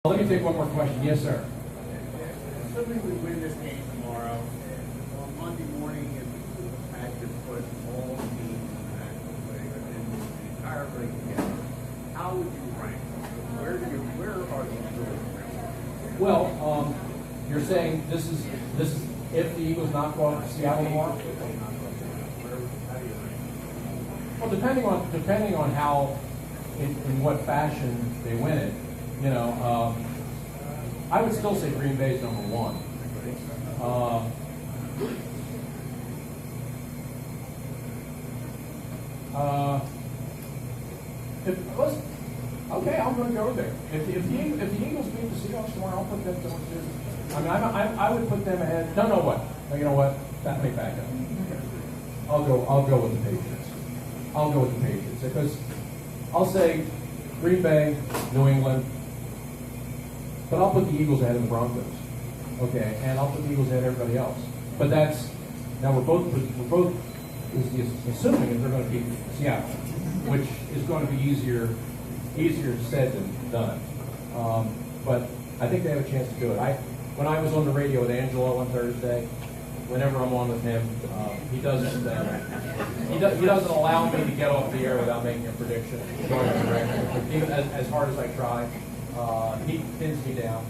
Let me take one more question. Yes, sir. Assuming we win this game tomorrow, on Monday morning, if we had to put all teams in the National League and the entire league together, how would you rank them? Where are these two? Well, you're saying this is if the Eagles knock off Seattle tomorrow? How do you rank them? Well, depending on how, in what fashion they win it, I would still say Green Bay is number one. Okay, I'm going to go there. If the Eagles beat the Seahawks tomorrow, I'll put them to two. I mean, I would put them ahead. No, what? You know what? That may back up. I'll go with the Patriots. I'll go with the Patriots because I'll say Green Bay, New England, but I'll put the Eagles ahead of the Broncos. Okay, and I'll put the Eagles ahead of everybody else. But we're both assuming that they're going to beat Seattle, which is going to be easier said than done. But I think they have a chance to do it. When I was on the radio with Angelo on Thursday, whenever I'm on with him, he doesn't allow me to get off the air without making a prediction. Even as hard as I try, he pins me down,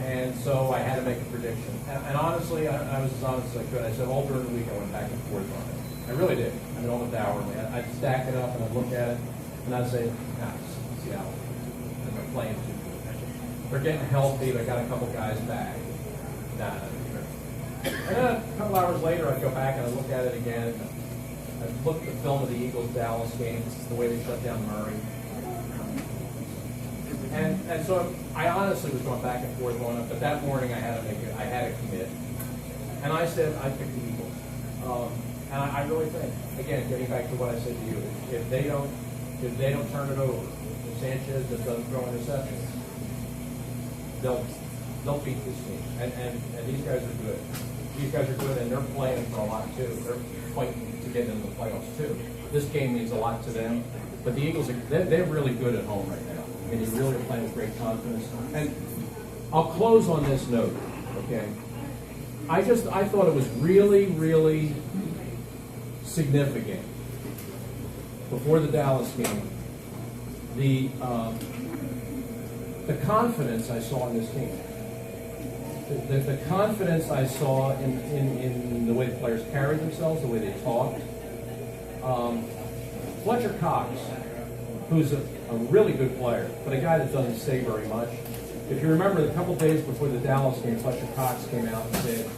and so I had to make a prediction. And honestly, I was as honest as I could. I said all during the week I went back and forth on it. I really did. I mean, almost hourly. I'd stack it up and I'd look at it, and I'd say, Seattle. And they're playing too good. They're getting healthy. They got a couple guys back. And then a couple hours later, I'd go back and I'd look at it again. I'd look at the film of the Eagles-Dallas game, the way they shut down Murray. And so I honestly was going back and forth on it, but that morning I had to commit. And I said I'd pick the Eagles. And I really think, again, getting back to what I said to you, if they don't turn it over, if Sanchez just doesn't throw interceptions, they'll beat this team. And these guys are good. These guys are good, and they're playing for a lot too. They're fighting to get into the playoffs too. This game means a lot to them. But the Eagles, they're really good at home right now. I mean, they really are playing with great confidence. And I'll close on this note, okay? I thought it was really, really significant before the Dallas game, the confidence I saw in this team. The confidence I saw in the way the players carried themselves, the way they talked. Fletcher Cox, who's a really good player, but a guy that doesn't say very much. If you remember, a couple days before the Dallas game, Fletcher Cox came out and said,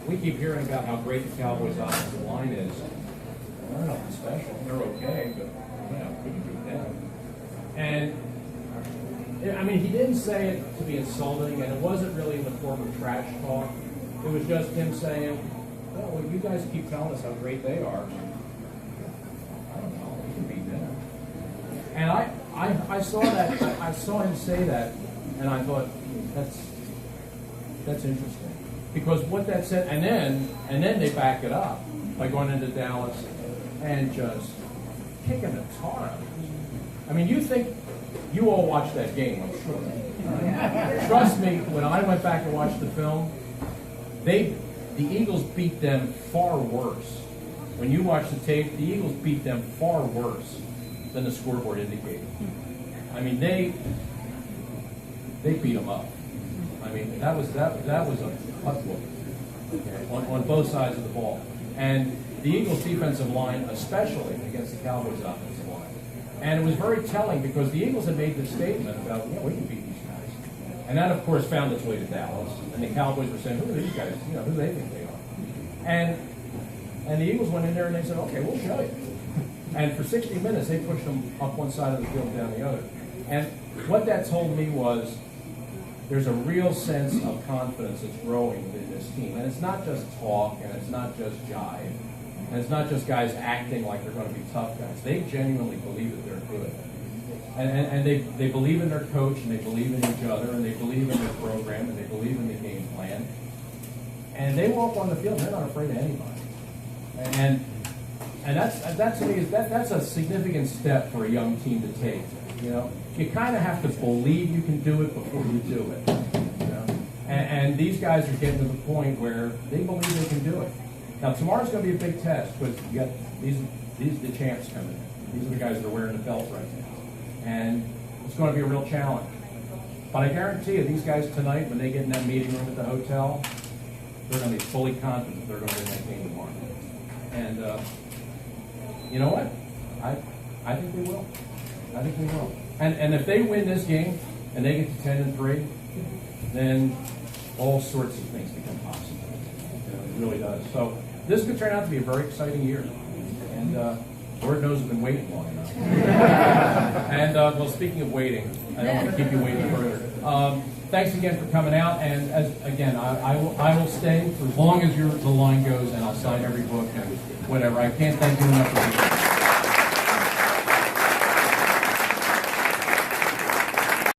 we keep hearing about how great the Cowboys' offensive line is. They're nothing special. They're okay, but we can beat them. And I mean, he didn't say it to be insulting, and it wasn't really in the form of trash talk. It was just him saying, well, you guys keep telling us how great they are. I don't know, we can beat them. And I saw that, I saw him say that, and I thought, that's interesting. Because what that said, and then they back it up by going into Dallas and just kicking the tar out of it. I mean, you all watched that game, I'm sure. Trust me, when I went back and watched the film, the Eagles beat them far worse. When you watch the tape, the Eagles beat them far worse than the scoreboard indicated. I mean, they beat them up. I mean, that was a tough look, okay, on both sides of the ball. And the Eagles' defensive line, especially against the Cowboys' offensive line. And it was very telling because the Eagles had made this statement about, we can beat these guys. And that, of course, found its way to Dallas. And the Cowboys were saying, who are these guys? Who do they think they are? And the Eagles went in there and they said, okay, we'll show you. And for 60 minutes, they pushed them up one side of the field and down the other. And what that told me was there's a real sense of confidence that's growing within this team. And it's not just talk, and it's not just jive. And it's not just guys acting like they're going to be tough guys. They genuinely believe that they're good. And they believe in their coach, and they believe in each other, and they believe in their program, and they believe in the game plan. And they walk on the field, they're not afraid of anybody. And that's to me, that's a significant step for a young team to take. You know, you kind of have to believe you can do it before you do it. You know? And these guys are getting to the point where they believe they can do it. Now tomorrow's going to be a big test because you got these are the champs coming in. These are the guys that are wearing the belt right now, and it's going to be a real challenge. But I guarantee you, these guys tonight, when they get in that meeting room at the hotel, they're going to be fully confident they're going to win that game tomorrow. And you know what? I think they will. I think they will. And if they win this game and they get to 10-3, then all sorts of things become possible. You know, it really does. So this could turn out to be a very exciting year. And Lord knows we've been waiting long enough. And well, speaking of waiting, I don't want to keep you waiting further. Thanks again for coming out. And again, I will stay for as long as the line goes, and I'll sign every book and whatever. I can't thank you enough for being here.